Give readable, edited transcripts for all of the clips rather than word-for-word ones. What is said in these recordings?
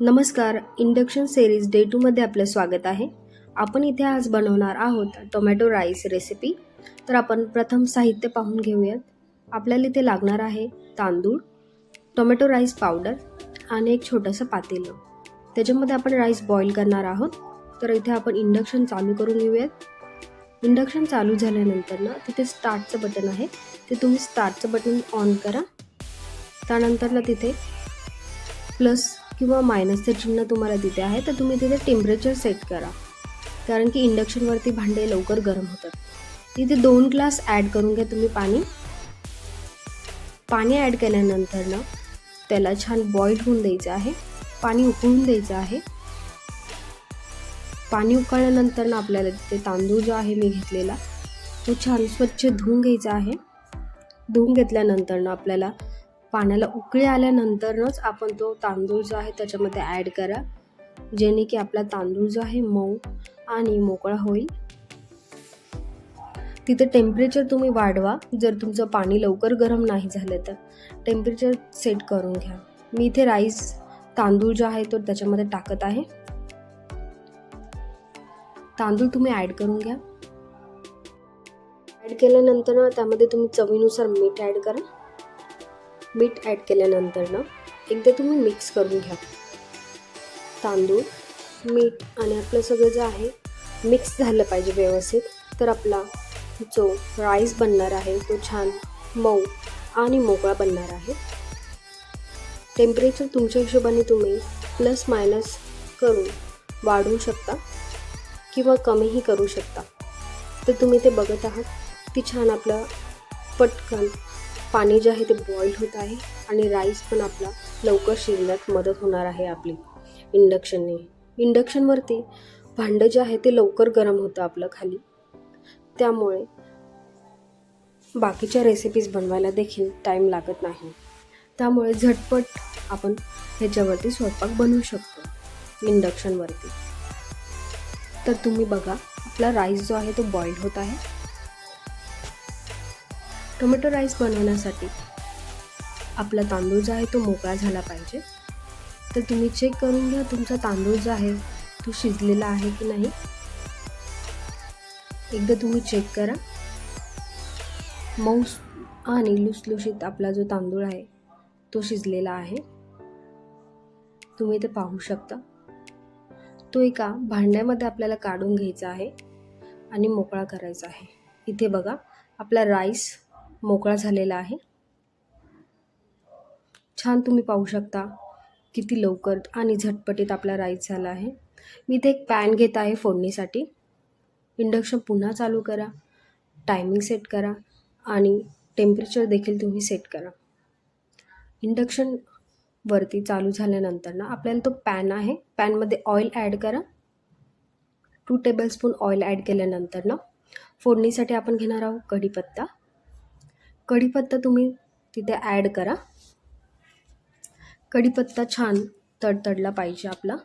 नमस्कार. Induction series day 2 मध्ये आपलं स्वागत आहे. आपण इथे आज बनवणार आहोत टोमॅटो राईस रेसिपी. तर आपण प्रथम साहित्य पाहून घेऊयात. आपल्याला इथे लागणार आहे तांदूळ, टोमॅटो राईस पावडर आणि एक छोटंसं पातेलं. त्याच्यामध्ये आपण राईस बॉईल करणार आहोत. तर इथे आपण इंडक्शन चालू करून घेऊयात. इंडक्शन चालू झाल्यानंतर ना तिथे स्टार्टचं बटन आहे, ते तुम्ही स्टार्टचं बटन ऑन करा. त्यानंतर ना तिथे प्लस किंवा मायनसचं चिन्ह तुम्हाला तिथे आहे, तर तुम्ही तिथे टेम्परेचर सेट करा, कारण की इंडक्शनवरती भांडे लवकर गरम होतात. तिथे 2 ग्लास ॲड करून घ्या तुम्ही पाणी ॲड केल्यानंतर ना त्याला छान बॉईल होऊन द्यायचं आहे, पाणी उकळून द्यायचं आहे. पाणी उकळल्यानंतर ना आपल्याला तिथे तांदूळ जो आहे मी घेतलेला तो छान स्वच्छ धुवून घ्यायचा आहे. धुवून घेतल्यानंतर ना आपल्याला पाण्याला उकळी आल्यानंतरच आपण तो तांदूळ जो आहे त्याच्यामध्ये ॲड करा, जेणे की आपला तांदूळ जो आहे मऊ आणि मोकळा होईल. तिथे टेम्परेचर तुम्ही वाढवा, जर तुमचं पाणी लवकर गरम नाही झालं तर टेम्परेचर सेट करून घ्या. मी इथे राईस तांदूळ जो आहे तो त्याच्यामध्ये टाकत आहे. तांदूळ तुम्ही ॲड करून घ्या. ॲड केल्यानंतर त्यामध्ये तुम्ही चवीनुसार मीठ ॲड करा. मीठ ॲड केल्यानंतर ना एकदा तुम्ही मिक्स करून घ्या. तांदूळ, मीठ आणि आपलं सगळं जे आहे मिक्स झालं पाहिजे व्यवस्थित, तर आपला जो राईस बनणार आहे तो छान मऊ आणि मोकळा बनणार आहे. टेम्परेचर तुमच्या हिशोबाने तुम्ही प्लस मायनस करून वाढवू शकता किंवा कमीही करू शकता. तर तुम्ही ते बघत आहात, ती छान आपलं पटकन पाणी जे आहे ते बॉईल होत आहे आणि राईस पण आपला लवकर शिजण्यात मदत होणार आहे आपली इंडक्शनने. इंडक्शनवरती भांडं जे आहे ते लवकर गरम होतं आपलं खाली, त्यामुळे बाकीच्या रेसिपीज बनवायला देखील टाईम लागत नाही. त्यामुळे झटपट आपण ह्याच्यावरती स्वयंपाक बनवू शकतो इंडक्शनवरती. तर तुम्ही बघा, आपला राईस जो आहे तो बॉईल होत आहे. टोमॅटो राईस बनवण्यासाठी आपला तांदूळ जो आहे तो मोकळा झाला पाहिजे. तर तुम्ही चेक करून घ्या तुमचा तांदूळ जो आहे तो शिजलेला आहे की नाही. एकदा तुम्ही चेक करा. मऊ आणि लुसलुशीत आपला जो तांदूळ आहे तो शिजलेला आहे, तुम्ही ते पाहू शकता. तो एका भांड्यामध्ये आपल्याला काढून घ्यायचा आहे आणि मोकळा करायचा आहे. इथे बघा, आपला राईस मोकळा झालेला आहे. छान तुम्ही पाहू शकता किती लवकर आणि झटपटीत आपला राईस झाला आहे. मी इथे एक पॅन घेत आहे फोडणीसाठी. इंडक्शन पुन्हा चालू करा, टायमिंग सेट करा आणि टेम्परेचर देखील तुम्ही सेट करा. इंडक्शन वरती चालू झाल्यानंतर ना आपल्याला तो पॅन आहे, पॅनमध्ये ऑइल ॲड करा. 2 टेबलस्पून ऑइल ॲड केल्यानंतर ना फोडणीसाठी आपण घेणार आहोत कढीपत्ता. कढीपत्ता तुम्ही तिथे ॲड करा. कढीपत्ता छान तडतडला पाहिजे आपला.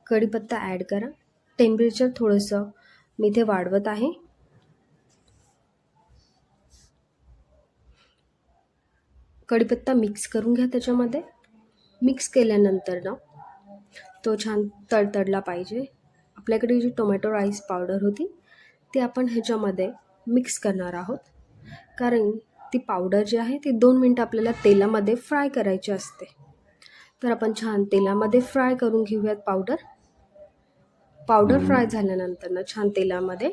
कढीपत्ता ॲड करा. टेम्परेचर थोडंसं मी इथे वाढवत आहे. कढीपत्ता मिक्स करून घ्या त्याच्यामध्ये. मिक्स केल्यानंतर ना तो छान तडतडला पाहिजे. आपल्याकडे जी टोमॅटो राईस पावडर होती ती आपण ह्याच्यामध्ये मिक्स करणार आहोत, कारण ती पावडर जी आहे ती 2 मिनटं आपल्याला तेलामध्ये फ्राय करायची असते. तर आपण छान तेलामध्ये फ्राय करून घेऊयात पावडर फ्राय झाल्यानंतर ना छान तेलामध्ये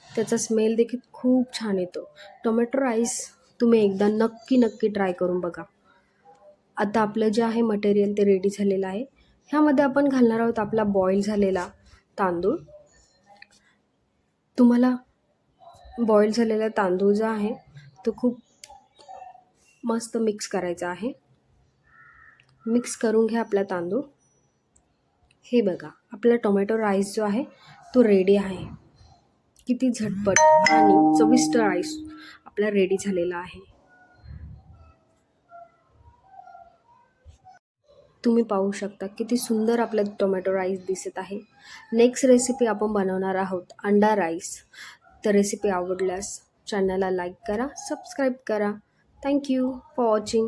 त्याचा स्मेल देखील खूप छान येतो. टोमॅटो राईस तुम्ही एकदा नक्की ट्राय करून बघा. आता आपलं जे आहे मटेरियल ते रेडी झालेलं आहे. ह्यामध्ये आपण घालणार आहोत आपला बॉईल झालेला तांदूळ. तुम्हाला बॉईल झालेला तांदूळ जो आहे तो खूप मस्त मिक्स करायचा आहे. मिक्स करून घ्या आपला तांदूळ. हे बघा, आपला टोमॅटो राईस जो आहे तो रेडी आहे. किती झटपट आणि चविष्ट राईस आपला रेडी झालेला आहे. तुम्ही पाहू शकता किती सुंदर आपला टोमॅटो राईस दिसत आहे. नेक्स्ट रेसिपी आपण बनवणार आहोत अंडा राईस. तर रेसिपी आवडल्यास चॅनलला लाईक करा, सबस्क्राईब करा. Thank you for watching.